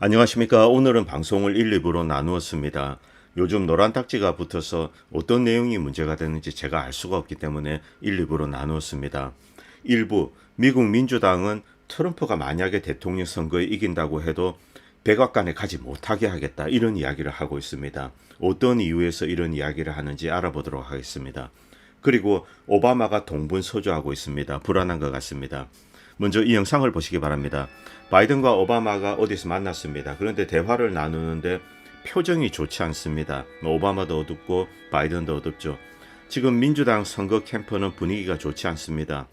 안녕하십니까. 오늘은 방송을 1, 2부로 나누었습니다. 요즘 노란 딱지가 붙어서 어떤 내용이 문제가 되는지 제가 알 수가 없기 때문에 1, 2부로 나누었습니다. 1부, 미국 민주당은 트럼프가 만약에 대통령 선거에 이긴다고 해도 백악관에 가지 못하게 하겠다, 이런 이야기를 하고 있습니다. 어떤 이유에서 이런 이야기를 하는지 알아보도록 하겠습니다. 그리고 오바마가 동분서주하고 있습니다. 불안한 것 같습니다. 먼저 이 영상을 보시기 바랍니다. 바이든과 오바마가 어디서 만났습니다. 그런데 대화를 나누는데 표정이 좋지 않습니다. 오바마도 어둡고 바이든도 어둡죠. 지금 민주당 선거 캠프는 분위기가 좋지 않습니다.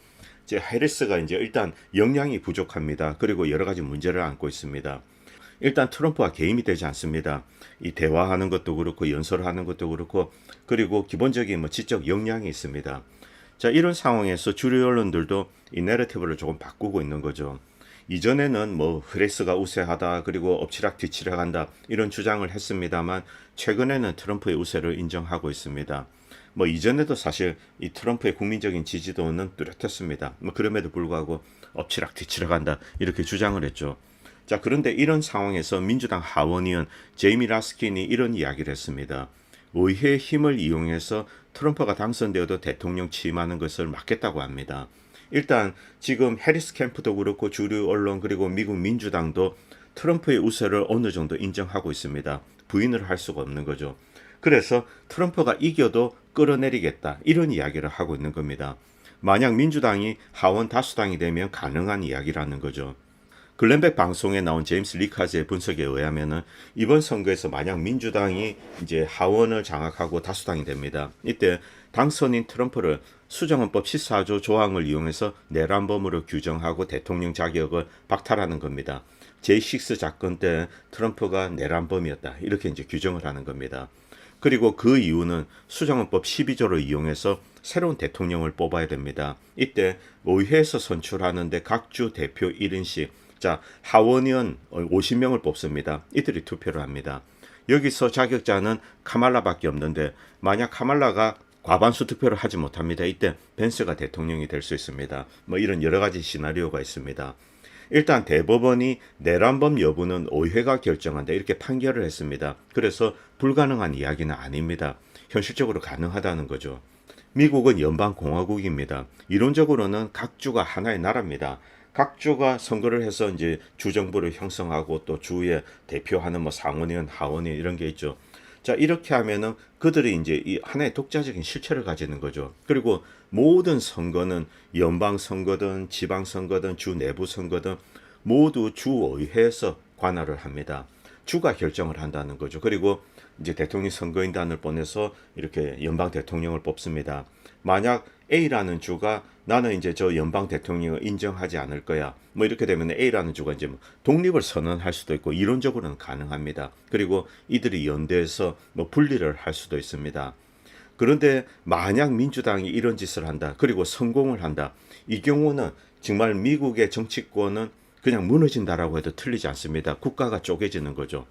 이제 해리스가 이제 일단 역량이 부족합니다. 그리고 여러 가지 문제를 안고 있습니다. 일단 트럼프와 개임이 되지 않습니다. 이 대화하는 것도 그렇고 연설하는 것도 그렇고, 그리고 기본적인 지적 역량이 있습니다. 자, 이런 상황에서 주류 언론들도 이 내러티브를 조금 바꾸고 있는 거죠. 이전에는 해리스가 우세하다, 그리고 엎치락 뒤치락 한다, 이런 주장을 했습니다만 최근에는 트럼프의 우세를 인정하고 있습니다. 이전에도 사실 이 트럼프의 국민적인 지지도는 뚜렷했습니다. 그럼에도 불구하고 엎치락 뒤치락 한다, 이렇게 주장을 했죠. 자, 그런데 이런 상황에서 민주당 하원의원 제이미 라스킨이 이런 이야기를 했습니다. 의회의 힘을 이용해서 트럼프가 당선되어도 대통령 취임하는 것을 막겠다고 합니다. 일단 지금 해리스 캠프도 그렇고 주류 언론, 그리고 미국 민주당도 트럼프의 우세를 어느 정도 인정하고 있습니다. 부인을 할 수가 없는 거죠. 그래서 트럼프가 이겨도 끌어내리겠다, 이런 이야기를 하고 있는 겁니다. 만약 민주당이 하원 다수당이 되면 가능한 이야기라는 거죠. 글렌백 방송에 나온 제임스 리카즈의 분석에 의하면은 이번 선거에서 만약 민주당이 이제 하원을 장악하고 다수당이 됩니다. 이때 당선인 트럼프를 수정헌법 14조 조항을 이용해서 내란범으로 규정하고 대통령 자격을 박탈하는 겁니다. J6 사건 때 트럼프가 내란범이었다, 이렇게 이제 규정을 하는 겁니다. 그리고 그 이유는 수정헌법 12조를 이용해서 새로운 대통령을 뽑아야 됩니다. 이때 의회에서 선출하는데 각 주 대표 1인씩, 자, 하원의원 50명을 뽑습니다. 이들이 투표를 합니다. 여기서 자격자는 카말라밖에 없는데 만약 카말라가 과반수 투표를 하지 못합니다. 이때 벤스가 대통령이 될 수 있습니다. 이런 여러 가지 시나리오가 있습니다. 일단 대법원이 내란범 여부는 의회가 결정한다, 이렇게 판결을 했습니다. 그래서 불가능한 이야기는 아닙니다. 현실적으로 가능하다는 거죠. 미국은 연방공화국입니다. 이론적으로는 각 주가 하나의 나라입니다. 각 주가 선거를 해서 이제 주정부를 형성하고 또 주에 대표하는 상원의원, 하원의원 이런 게 있죠. 자, 이렇게 하면은 그들이 이제 이 하나의 독자적인 실체를 가지는 거죠. 그리고 모든 선거는 연방 선거든 지방 선거든 주 내부 선거든 모두 주의회에서 관할을 합니다. 주가 결정을 한다는 거죠. 그리고 이제 대통령 선거인단을 보내서 이렇게 연방 대통령을 뽑습니다. 만약 A라는 주가 나는 이제 저 연방 대통령을 인정하지 않을 거야, 이렇게 되면 A라는 주가 이제 독립을 선언할 수도 있고 이론적으로는 가능합니다. 그리고 이들이 연대해서 분리를 할 수도 있습니다. 그런데 만약 민주당이 이런 짓을 한다, 그리고 성공을 한다, 이 경우는 정말 미국의 정치권은 그냥 무너진다라고 해도 틀리지 않습니다. 국가가 쪼개지는 거죠.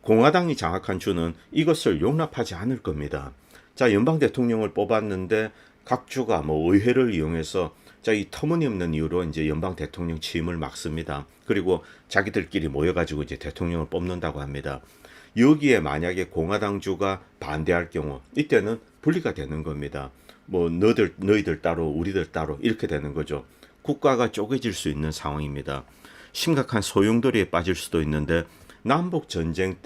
공화당이 장악한 주는 이것을 용납하지 않을 겁니다. 자, 연방 대통령을 뽑았는데 각 주가 의회를 이용해서 이 터무니없는 이유로 이제 연방 대통령 취임을 막습니다. 그리고 자기들끼리 모여가지고 이제 대통령을 뽑는다고 합니다. 여기에 만약에 공화당 주가 반대할 경우 이때는 분리가 되는 겁니다. 너희들 따로 우리들 따로 이렇게 되는 거죠. 국가가 쪼개질 수 있는 상황입니다. 심각한 소용돌이에 빠질 수도 있는데 남북전쟁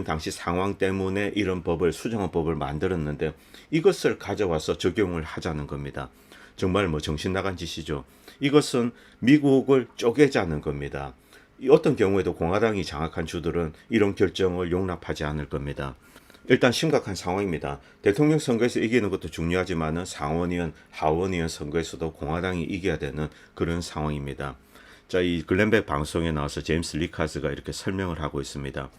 당시 상황 때문에 이런 수정헌법을 만들었는데 이것을 가져와서 적용을 하자는 겁니다. 정말 정신 나간 짓이죠. 이것은 미국을 쪼개자는 겁니다. 어떤 경우에도 공화당이 장악한 주들은 이런 결정을 용납하지 않을 겁니다. 일단 심각한 상황입니다. 대통령 선거에서 이기는 것도 중요하지만 상원의원, 하원의원 선거에서도 공화당이 이겨야 되는 그런 상황입니다. 자, 이 글렌백 방송에 나와서 제임스 리카즈가 이렇게 설명을 하고 있습니다.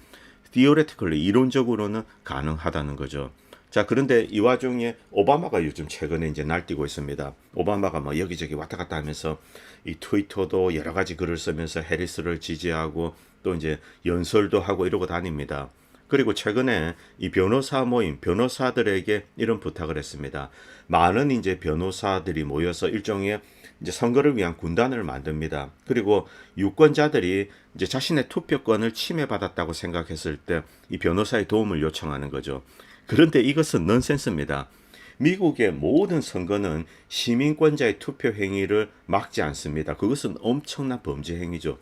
Theoretically, 이론적으로는 가능하다는 거죠. 자, 그런데 이 와중에 오바마가 요즘 최근에 이제 날뛰고 있습니다. 오바마가 여기저기 왔다 갔다 하면서 이 트위터도 여러 가지 글을 쓰면서 해리스를 지지하고 또 이제 연설도 하고 이러고 다닙니다. 그리고 최근에 이 변호사 모임, 변호사들에게 이런 부탁을 했습니다. 많은 이제 변호사들이 모여서 일종의 이제 선거를 위한 군단을 만듭니다. 그리고 유권자들이 이제 자신의 투표권을 침해받았다고 생각했을 때 이 변호사의 도움을 요청하는 거죠. 그런데 이것은 넌센스입니다. 미국의 모든 선거는 시민권자의 투표 행위를 막지 않습니다. 그것은 엄청난 범죄 행위죠.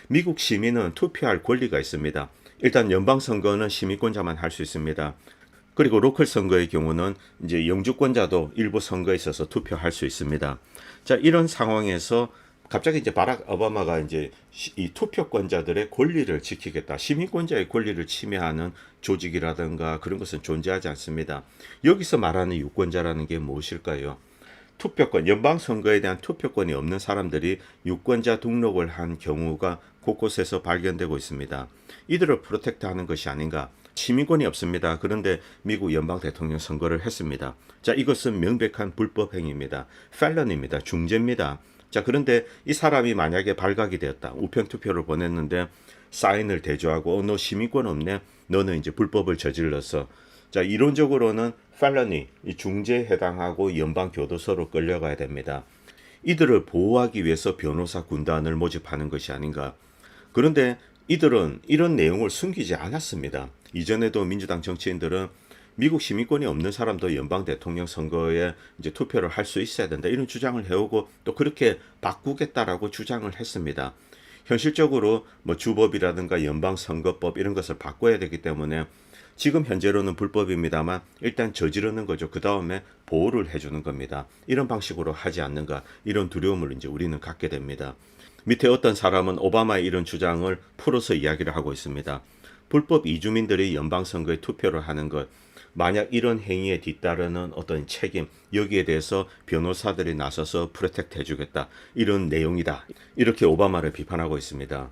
미국 시민은 투표할 권리가 있습니다. 일단 연방 선거는 시민권자만 할 수 있습니다. 그리고 로컬 선거의 경우는 이제 영주권자도 일부 선거에 있어서 투표할 수 있습니다. 자, 이런 상황에서 갑자기 이제 바락 오바마가 이제 이 투표권자들의 권리를 지키겠다. 시민권자의 권리를 침해하는 조직이라든가 그런 것은 존재하지 않습니다. 여기서 말하는 유권자라는 게 무엇일까요? 투표권, 연방 선거에 대한 투표권이 없는 사람들이 유권자 등록을 한 경우가 곳곳에서 발견되고 있습니다. 이들을 프로텍트하는 것이 아닌가? 시민권이 없습니다. 그런데 미국 연방 대통령 선거를 했습니다. 자, 이것은 명백한 불법 행위입니다. felon입니다. 중죄입니다. 자, 그런데 이 사람이 만약에 발각이 되었다. 우편 투표를 보냈는데 사인을 대조하고 너 시민권 없네. 너는 이제 불법을 저질렀어. 자, 이론적으로는 felony, 이 중죄에 해당하고 연방 교도소로 끌려가야 됩니다. 이들을 보호하기 위해서 변호사 군단을 모집하는 것이 아닌가. 그런데 이들은 이런 내용을 숨기지 않았습니다. 이전에도 민주당 정치인들은 미국 시민권이 없는 사람도 연방 대통령 선거에 이제 투표를 할 수 있어야 된다. 이런 주장을 해오고 또 그렇게 바꾸겠다라고 주장을 했습니다. 현실적으로 뭐 주법이라든가 연방 선거법 이런 것을 바꿔야 되기 때문에 지금 현재로는 불법입니다만 일단 저지르는 거죠. 그 다음에 보호를 해주는 겁니다. 이런 방식으로 하지 않는가 이런 두려움을 이제 우리는 갖게 됩니다. 밑에 어떤 사람은 오바마의 이런 주장을 풀어서 이야기를 하고 있습니다. 불법 이주민들이 연방 선거에 투표를 하는 것, 만약 이런 행위에 뒤따르는 어떤 책임, 여기에 대해서 변호사들이 나서서 프로텍트 해주겠다. 이런 내용이다. 이렇게 오바마를 비판하고 있습니다.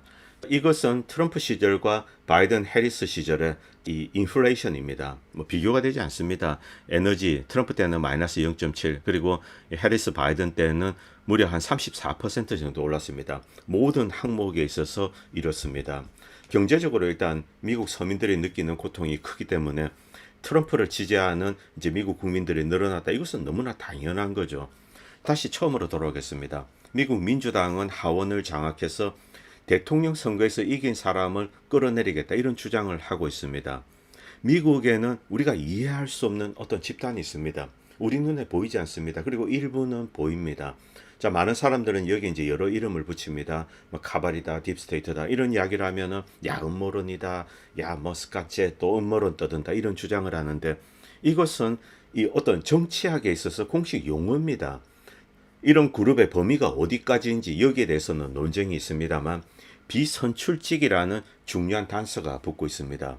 이것은 트럼프 시절과 바이든 해리스 시절의 이 인플레이션입니다. 뭐 비교가 되지 않습니다. 에너지 트럼프 때는 마이너스 0.7 그리고 해리스 바이든 때는 무려 한 34% 정도 올랐습니다. 모든 항목에 있어서 이렇습니다. 경제적으로 일단 미국 서민들이 느끼는 고통이 크기 때문에 트럼프를 지지하는 이제 미국 국민들이 늘어났다. 이것은 너무나 당연한 거죠. 다시 처음으로 돌아오겠습니다. 미국 민주당은 하원을 장악해서 대통령 선거에서 이긴 사람을 끌어내리겠다 이런 주장을 하고 있습니다. 미국에는 우리가 이해할 수 없는 어떤 집단이 있습니다. 우리 눈에 보이지 않습니다. 그리고 일부는 보입니다. 자, 많은 사람들은 여기 이제 여러 이름을 붙입니다. 뭐 카발이다, 딥스테이트다 이런 이야기를 하면은 야 음모론이다, 야 뭐 스카체 또 음모론 떠든다 이런 주장을 하는데 이것은 이 어떤 정치학에 있어서 공식 용어입니다. 이런 그룹의 범위가 어디까지인지 여기에 대해서는 논쟁이 있습니다만 비선출직이라는 중요한 단서가 붙고 있습니다.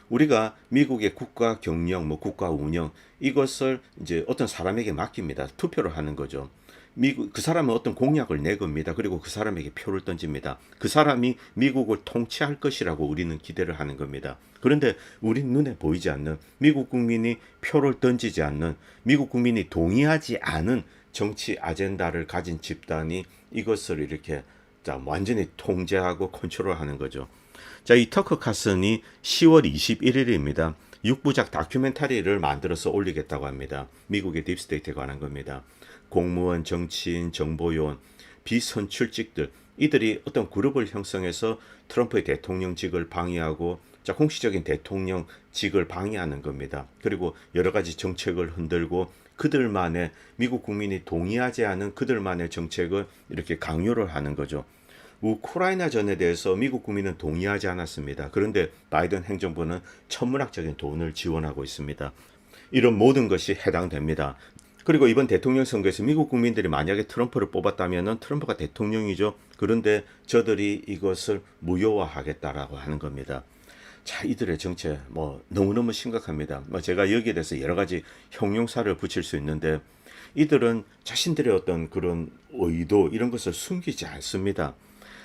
우리가 미국의 국가 경영, 뭐 국가 운영 이것을 이제 어떤 사람에게 맡깁니다. 투표를 하는 거죠. 그 사람은 어떤 공약을 내겁니다. 그리고 그 사람에게 표를 던집니다. 그 사람이 미국을 통치할 것이라고 우리는 기대를 하는 겁니다. 그런데 우리 눈에 보이지 않는 미국 국민이 표를 던지지 않는 미국 국민이 동의하지 않은 정치 아젠다를 가진 집단이 이것을 이렇게 완전히 통제하고 컨트롤하는 거죠. 자, 이 터커 카슨이 10월 21일입니다. 6부작 다큐멘터리를 만들어서 올리겠다고 합니다. 미국의 딥스테이트에 관한 겁니다. 공무원, 정치인, 정보요원, 비선출직들 이들이 어떤 그룹을 형성해서 트럼프의 대통령직을 방해하고 공식적인 대통령직을 방해하는 겁니다. 그리고 여러 가지 정책을 흔들고 그들만의 미국 국민이 동의하지 않은 그들만의 정책을 이렇게 강요를 하는 거죠. 우크라이나전에 대해서 미국 국민은 동의하지 않았습니다. 그런데 바이든 행정부는 천문학적인 돈을 지원하고 있습니다. 이런 모든 것이 해당됩니다. 그리고 이번 대통령 선거에서 미국 국민들이 만약에 트럼프를 뽑았다면 트럼프가 대통령이죠. 그런데 저들이 이것을 무효화하겠다라고 하는 겁니다. 자, 이들의 정체 너무너무 심각합니다. 제가 여기에 대해서 여러 가지 형용사를 붙일 수 있는데 이들은 자신들의 어떤 그런 의도 이런 것을 숨기지 않습니다.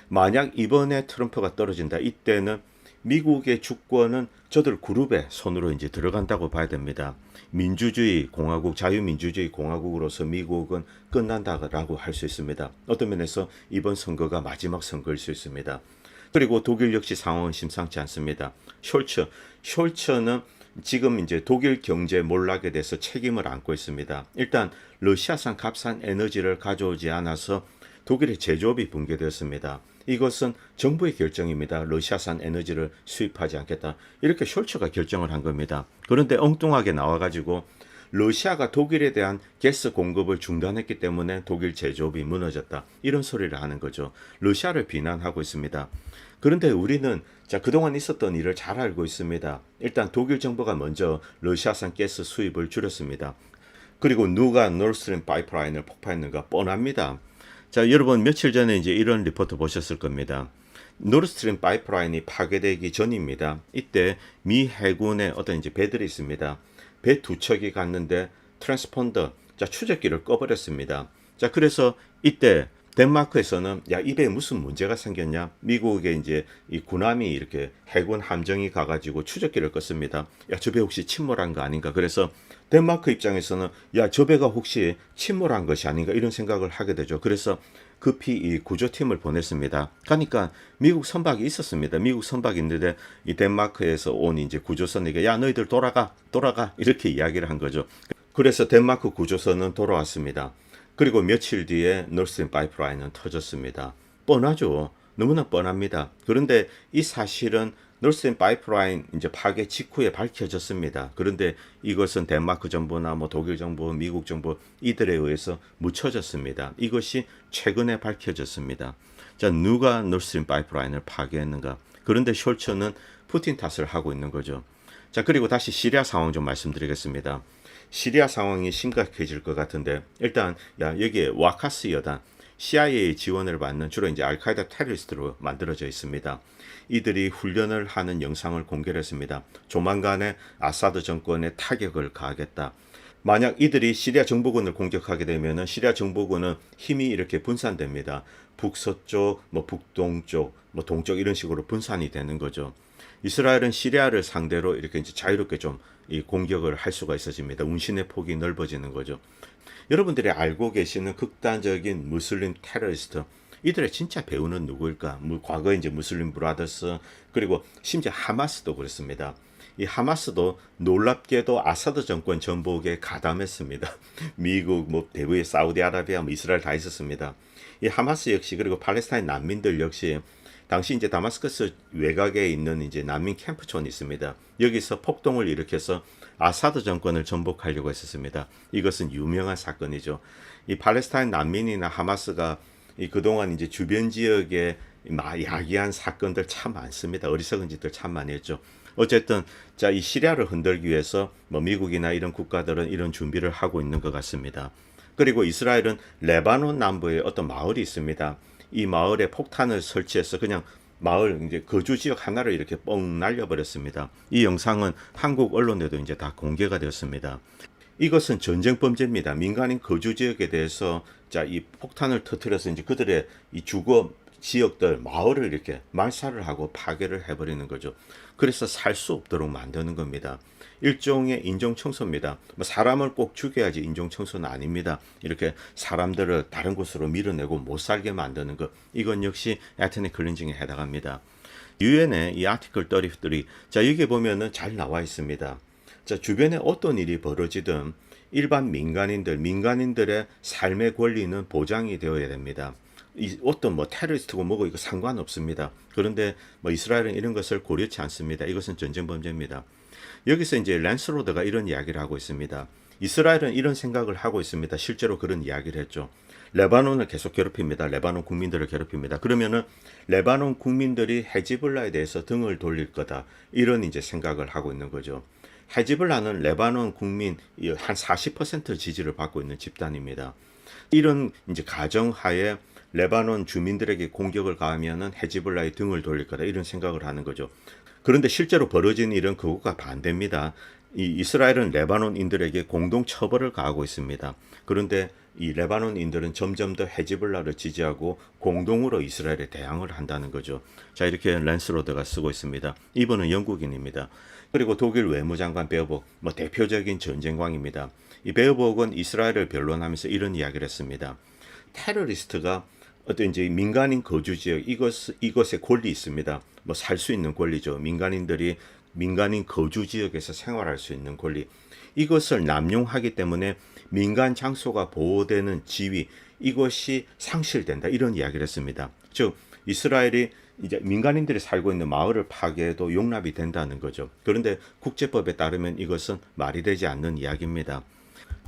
만약 이번에 트럼프가 떨어진다. 이때는 미국의 주권은 저들 그룹의 손으로 이제 들어간다고 봐야 됩니다. 민주주의 공화국, 자유민주주의 공화국으로서 미국은 끝난다라고 할 수 있습니다. 어떤 면에서 이번 선거가 마지막 선거일 수 있습니다. 그리고 독일 역시 상황은 심상치 않습니다. 숄츠는 지금 이제 독일 경제 몰락에 대해서 책임을 안고 있습니다. 일단 러시아산 값싼 에너지를 가져오지 않아서 독일의 제조업이 붕괴되었습니다. 이것은 정부의 결정입니다. 러시아산 에너지를 수입하지 않겠다. 이렇게 숄츠가 결정을 한 겁니다. 그런데 엉뚱하게 나와가지고 러시아가 독일에 대한 가스 공급을 중단했기 때문에 독일 제조업이 무너졌다. 이런 소리를 하는 거죠. 러시아를 비난하고 있습니다. 그런데 우리는 그동안 있었던 일을 잘 알고 있습니다. 일단 독일 정부가 먼저 러시아산 가스 수입을 줄였습니다. 그리고 누가 노르스트림 파이프라인을 폭파했는가 뻔합니다. 여러분 며칠 전에 이제 이런 리포트 보셨을 겁니다. 노르스트림 파이프라인이 파괴되기 전입니다. 이때 미 해군의 어떤 이제 배들이 있습니다. 배 두 척이 갔는데 트랜스폰더, 추적기를 꺼버렸습니다. 그래서 이때 덴마크에서는 이 배에 무슨 문제가 생겼냐? 미국의 이제 이 군함이 이렇게 해군 함정이 가가지고 추적기를 껐습니다. 저 배 혹시 침몰한 거 아닌가? 그래서 덴마크 입장에서는 저 배가 혹시 침몰한 것이 아닌가? 이런 생각을 하게 되죠. 그래서 급히 이 구조팀을 보냈습니다. 그러니까 미국 선박이 있었습니다. 미국 선박이 있는데 이 덴마크에서 온 이제 구조선에게 너희들 돌아가 이렇게 이야기를 한 거죠. 그래서 덴마크 구조선은 돌아왔습니다. 그리고 며칠 뒤에 노르스트림 파이프라인은 터졌습니다. 뻔하죠. 너무나 뻔합니다. 그런데 이 사실은 노르스트림 파이프라인 이제 파괴 직후에 밝혀졌습니다. 그런데 이것은 덴마크 정부나 독일 정부, 미국 정부 이들에 의해서 묻혀졌습니다. 이것이 최근에 밝혀졌습니다. 누가 노르스트림 파이프라인을 파괴했는가? 그런데 숄츠는 푸틴 탓을 하고 있는 거죠. 그리고 다시 시리아 상황 좀 말씀드리겠습니다. 시리아 상황이 심각해질 것 같은데 일단 여기에 와카스 여단 CIA 지원을 받는 주로 이제 알카이다 테러리스트로 만들어져 있습니다. 이들이 훈련을 하는 영상을 공개했습니다. 조만간에 아사드 정권에 타격을 가하겠다. 만약 이들이 시리아 정부군을 공격하게 되면은 시리아 정부군은 힘이 이렇게 분산됩니다. 북서쪽, 북동쪽, 동쪽 이런 식으로 분산이 되는 거죠. 이스라엘은 시리아를 상대로 이렇게 이제 자유롭게 좀 이 공격을 할 수가 있어집니다. 운신의 폭이 넓어지는 거죠. 여러분들이 알고 계시는 극단적인 무슬림 테러리스트, 이들의 진짜 배우는 누구일까? 과거에 이제 무슬림 브라더스, 그리고 심지어 하마스도 그렇습니다. 이 하마스도 놀랍게도 아사드 정권 전복에 가담했습니다. 미국, 대부의 사우디아라비아, 이스라엘 다 있었습니다. 이 하마스 역시 그리고 팔레스타인 난민들 역시 당시 이제 다마스커스 외곽에 있는 이제 난민 캠프촌이 있습니다. 여기서 폭동을 일으켜서 아사드 정권을 전복하려고 했었습니다. 이것은 유명한 사건이죠. 이 팔레스타인 난민이나 하마스가 그동안 이제 주변 지역에 야기한 사건들 참 많습니다. 어리석은 짓들 참 많이 했죠. 어쨌든 이 시리아를 흔들기 위해서 미국이나 이런 국가들은 이런 준비를 하고 있는 것 같습니다. 그리고 이스라엘은 레바논 남부에 어떤 마을이 있습니다. 이 마을에 폭탄을 설치해서 그냥 마을 이제 거주 지역 하나를 이렇게 뻥 날려버렸습니다. 이 영상은 한국 언론에도 이제 다 공개가 되었습니다. 이것은 전쟁 범죄입니다. 민간인 거주 지역에 대해서 이 폭탄을 터뜨려서 이제 그들의 이 주거 지역들 마을을 이렇게 말살을 하고 파괴를 해버리는 거죠. 그래서 살 수 없도록 만드는 겁니다. 일종의 인종청소입니다. 사람을 꼭 죽여야지 인종청소는 아닙니다. 이렇게 사람들을 다른 곳으로 밀어내고 못 살게 만드는 것, 이건 역시 에트닉 클린징에 해당합니다. 유엔의 이 아티클 33, 여기 보면은 잘 나와 있습니다. 주변에 어떤 일이 벌어지든 일반 민간인들의 삶의 권리는 보장이 되어야 됩니다. 어떤 테러리스트고 뭐고 이거 상관없습니다. 그런데 이스라엘은 이런 것을 고려치 않습니다. 이것은 전쟁 범죄입니다. 여기서 이제 랜스 로드가 이런 이야기를 하고 있습니다. 이스라엘은 이런 생각을 하고 있습니다. 실제로 그런 이야기를 했죠. 레바논을 계속 괴롭힙니다. 레바논 국민들을 괴롭힙니다. 그러면은 레바논 국민들이 헤즈볼라에 대해서 등을 돌릴 거다. 이런 이제 생각을 하고 있는 거죠. 헤즈볼라는 레바논 국민 한 40% 지지를 받고 있는 집단입니다. 이런 이제 가정하에 레바논 주민들에게 공격을 가하면은 헤즈볼라의 등을 돌릴 거다. 이런 생각을 하는 거죠. 그런데 실제로 벌어진 일은 그것과 반대입니다. 이스라엘은 레바논인들에게 공동 처벌을 가하고 있습니다. 그런데 이 레바논인들은 점점 더 헤즈볼라를 지지하고 공동으로 이스라엘에 대항을 한다는 거죠. 이렇게 랜스 로드가 쓰고 있습니다. 이분은 영국인입니다. 그리고 독일 외무장관 베어복, 대표적인 전쟁광입니다. 이 베어복은 이스라엘을 변론하면서 이런 이야기를 했습니다. 테러리스트가 어떤 이제 민간인 거주 지역 이것에 권리 있습니다. 살 수 있는 권리죠. 민간인들이 민간인 거주 지역에서 생활할 수 있는 권리, 이것을 남용하기 때문에 민간 장소가 보호되는 지위, 이것이 상실된다, 이런 이야기를 했습니다. 즉 이스라엘이 이제 민간인들이 살고 있는 마을을 파괴해도 용납이 된다는 거죠. 그런데 국제법에 따르면 이것은 말이 되지 않는 이야기입니다.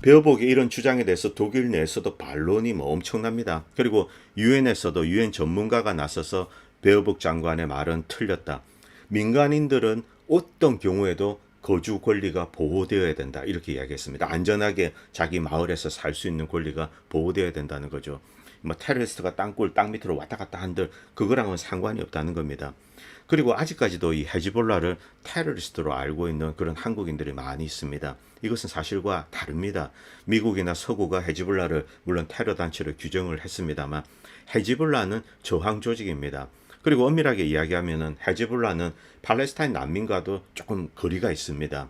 베어복의 이런 주장에 대해서 독일 내에서도 반론이 엄청납니다. 그리고 유엔에서도 유엔 전문가가 나서서 베어복 장관의 말은 틀렸다, 민간인들은 어떤 경우에도 거주 권리가 보호되어야 된다, 이렇게 이야기했습니다. 안전하게 자기 마을에서 살 수 있는 권리가 보호되어야 된다는 거죠. 뭐 테러리스트가 땅 밑으로 왔다 갔다 한들 그거랑은 상관이 없다는 겁니다. 그리고 아직까지도 이 헤즈볼라를 테러리스트로 알고 있는 그런 한국인들이 많이 있습니다. 이것은 사실과 다릅니다. 미국이나 서구가 헤즈볼라를 물론 테러 단체로 규정을 했습니다만 헤즈볼라는 저항 조직입니다. 그리고 엄밀하게 이야기하면은 헤즈볼라는 팔레스타인 난민과도 조금 거리가 있습니다.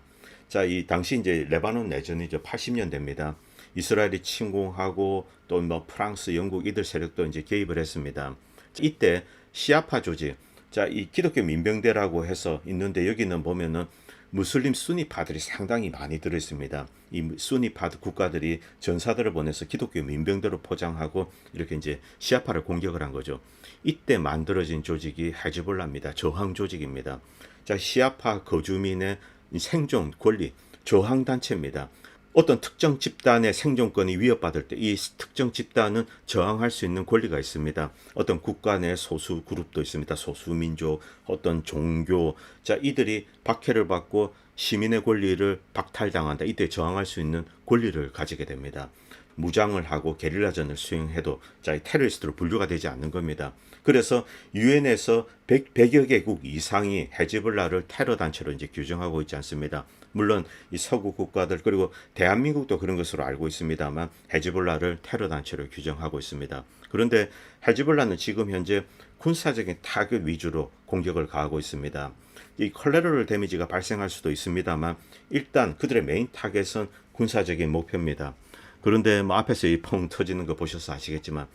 자, 이 당시 이제 레바논 내전이죠. 80년대입니다. 이스라엘이 침공하고 또 뭐 프랑스, 영국 이들 세력도 이제 개입을 했습니다. 이때 시아파 조직, 자, 이 기독교 민병대라고 해서 있는데 여기는 보면은 무슬림 수니파들이 상당히 많이 들어 있습니다. 이 수니파 국가들이 전사들을 보내서 기독교 민병대로 포장하고 이렇게 이제 시아파를 공격을 한 거죠. 이때 만들어진 조직이 헤즈볼라입니다. 저항 조직입니다. 자, 시아파 거주민의 생존 권리, 저항 단체입니다. 어떤 특정 집단의 생존권이 위협받을 때 이 특정 집단은 저항할 수 있는 권리가 있습니다. 어떤 국가 내 소수 그룹도 있습니다. 소수민족, 어떤 종교, 자, 이들이 박해를 받고 시민의 권리를 박탈당한다, 이때 저항할 수 있는 권리를 가지게 됩니다. 무장을 하고 게릴라전을 수행해도 자, 테러리스트로 분류가 되지 않는 겁니다. 그래서 유엔에서 100여 개국 이상이 헤즈볼라를 테러 단체로 이제 규정하고 있지 않습니다. 물론 이 서구 국가들 그리고 대한민국도 그런 것으로 알고 있습니다만 헤즈볼라를 테러 단체로 규정하고 있습니다. 그런데 헤즈볼라는 지금 현재 군사적인 타격 위주로 공격을 가하고 있습니다. 이 콜레러럴 데미지가 발생할 수도 있습니다만 일단 그들의 메인 타겟은 군사적인 목표입니다. 그런데 뭐 앞에서 이 펑 터지는 거 보셔서 아시겠지만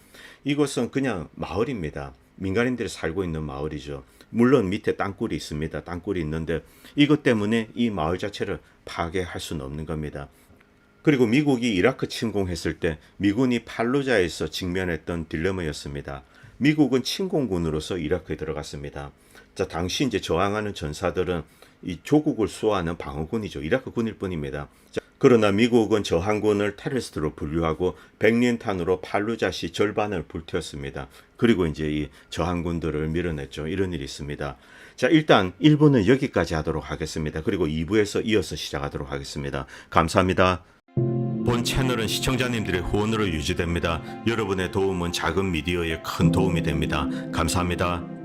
이것은 그냥 마을입니다. 민간인들이 살고 있는 마을이죠. 물론 밑에 땅굴이 있습니다. 땅굴이 있는데 이것 때문에 이 마을 자체를 파괴할 수는 없는 겁니다. 그리고 미국이 이라크 침공했을 때 미군이 팔루자에서 직면했던 딜레마였습니다. 미국은 침공군으로서 이라크에 들어갔습니다. 자, 당시 이제 저항하는 전사들은 이 조국을 수호하는 방어군이죠. 이라크 군일 뿐입니다. 자, 그러나 미국은 저항군을 테러리스트로 분류하고 백린탄으로 팔루자시 절반을 불태웠습니다. 그리고 이제 이 저항군들을 밀어냈죠. 이런 일이 있습니다. 자, 일단 1부는 여기까지 하도록 하겠습니다. 그리고 2부에서 이어서 시작하도록 하겠습니다. 감사합니다. 본 채널은 시청자님들의 후원으로 유지됩니다. 여러분의 도움은 작은 미디어에 큰 도움이 됩니다. 감사합니다.